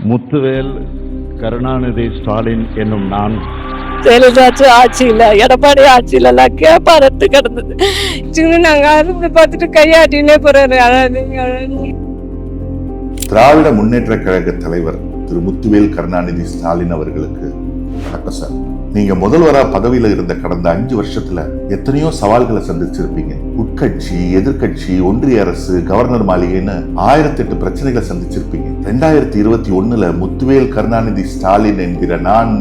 முத்துவேல் கருணாநிதி ஸ்டாலின் என்னும் நான் ஜெயலலிதா ஆட்சியில் எடப்பாடி ஆட்சியில எல்லாம் கேப்பாரத்து கிடந்தது. நாங்க அறுபது பார்த்துட்டு கையாட்டினே போறாரு. திராவிட முன்னேற்ற கழக தலைவர் திரு முத்துவேல் கருணாநிதி ஸ்டாலின் அவர்களுக்கு வணக்கம் சார். நீங்க முதல்வரா பதவியில இருந்த கடந்த 5 வருஷத்துல எத்தனையோ சவால்களை சந்திச்சிருப்பீங்க. உட்கட்சி, எதிர்கட்சி, ஒன்றிய அரசு, கவர்னர் மாளிகைன்னு 1008 பிரச்சனைகளை சந்திச்சிருப்பீங்க. 2021 முத்துவேல் கருணாநிதி ஸ்டாலின் என்கிற நான்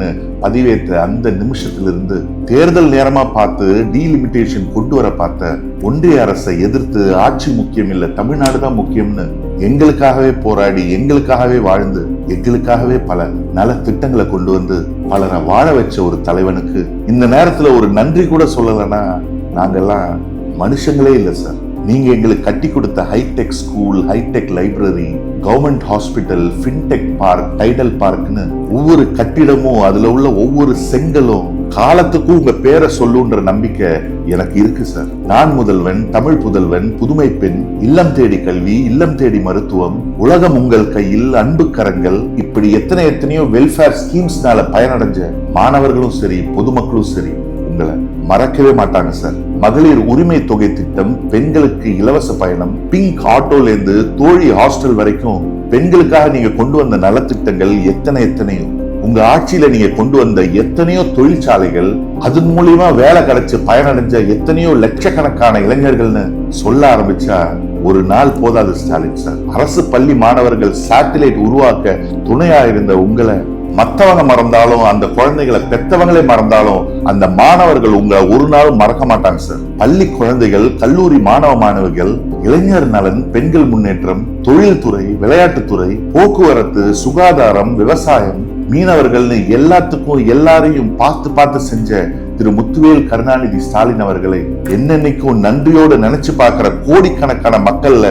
பதிவேற்ற அந்த நிமிஷத்திலிருந்து தேர்தல் நேரமா பார்த்து டீலிமிட்டேஷன் கொண்டு வர பார்த்த ஒன்றிய அரசை எதிர்த்து ஆட்சி முக்கியம் இல்ல, தமிழ்நாடு தான் முக்கியம்னு எங்களுக்காகவே போராடி, எங்களுக்காகவே வாழ்ந்து, எங்களுக்காகவே பல நல திட்டங்களை கொண்டு வந்து பலரை வாழ வச்ச ஒரு தலைவனுக்கு இந்த நேரத்துல ஒரு நன்றி கூட சொல்லலைன்னா நாங்கெல்லாம் மனுஷங்களே இல்லை சார். நீங்க எங்களுக்கு கட்டி கொடுத்த hi tech school, hi tech library, government hospital, fintech park, Tidel பார்க்னு ஒவ்வொரு கட்டிடமும் அதுல உள்ள ஒவ்வொரு செங்கலும் காலத்துக்கும் உங்க பேரை சொல்லுன்ற நம்பிக்கை எனக்கு இருக்கு சார். நான் முதல்வன், தமிழ் புதல்வன், புதுமை பெண், இல்லம் தேடி கல்வி, இல்லம் தேடி மருத்துவம், உலகம் உங்கள் கையில், அன்பு கரங்கள், இப்படி எத்தனையோ வெல்ஃபேர் ஸ்கீம்ஸ்னால பயனடைஞ்ச மாணவர்களும் சரி, பொதுமக்களும் சரி உங்களை மறக்கவே மாட்டாங்க சார். மகளிர் உரிமை தொகை திட்டம், பெண்களுக்கு இலவச பயணம், பிங்க் ஆட்டோல இருந்து தோழி ஹாஸ்டல் வரைக்கும் பெண்களுக்காக நீங்க கொண்டு வந்த நலத்திட்டங்கள் எத்தனையோ, உங்க ஆட்சியில நீங்க கொண்டு வந்த எத்தனையோ தொழிற்சாலைகள், அதன் மூலியமா வேலை கிடைச்சு பயனடைஞ்ச எத்தனையோ லட்சக்கணக்கான இளைஞர்கள்னு சொல்ல ஆரம்பிச்சா ஒரு நாள் போதாது ஸ்டாலின் சார். அரசு பள்ளி மாணவர்கள் சேட்டலைட் உருவாக்க துணையா இருந்த உங்களை மத்தவங்க மறந்தாலும், அந்த குழந்தைகளை பெத்தவங்களே மறந்தாலும் அந்த மாணவர்கள் உங்களை ஒரு நாளும் மறக்க மாட்டாங்க சார். பள்ளி குழந்தைகள், கல்லூரி மாணவ மாணவிகள், இளைஞர் நலன், பெண்கள் முன்னேற்றம், தொழில்துறை, விளையாட்டுத்துறை, போக்குவரத்து, சுகாதாரம், விவசாயம், மீனவர்கள்னு எல்லாத்துக்கும் எல்லாரையும் பார்த்து செஞ்ச திரு முத்துவேல் கருணாநிதி ஸ்டாலின் அவர்களை என்னென்னைக்கும் நன்றியோடு நினைச்சு பார்க்கிற கோடிக்கணக்கான மக்கள்ல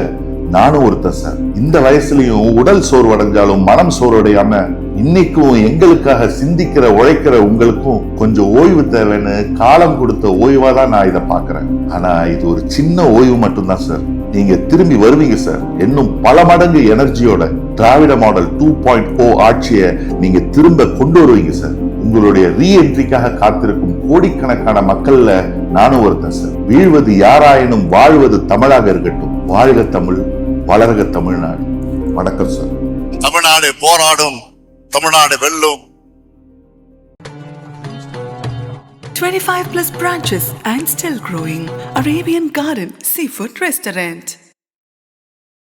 நானும் ஒருத்தர் சார். இந்த வயசுலயும் உடல் சோர்வடைஞ்சாலும் மனம் சோர்வடையாம இன்னைக்கும் எங்களுக்காக சிந்திக்கிற, உழைக்கிற உங்களுக்கும் கொஞ்சம் ஓய்வு தேவைன்னு காலம் கொடுத்த ஓய்வா தான் நான் இதை பாக்குறேன். ஆனா இது ஒரு சின்ன ஓய்வு மட்டும்தான் சார். நீங்க திரும்பி வருவீங்க சார். இன்னும் பல மடங்கு எனர்ஜியோட திராவிட மாடல் 2.0 ஆட்சியை நீங்க திரும்ப கொண்டு வருவீங்க சார். உங்களுடைய ரீஎன்ட்ரிக்காக காத்திருக்கும் கோடிக்கணக்கான மக்கள்ல நானும் ஒருத்தன் சார். வீழ்வது யாராயினும் வாழ்வது தமிழாக இருக்கட்டும். வாழ்க தமிழ், வளர்க தமிழ்நாடு. வணக்கம் சார். தமிழ்நாடு போராடும், தமிழ்நாடு வெல்லும். 25+ branches and still growing. Arabian Garden Seafood Restaurant.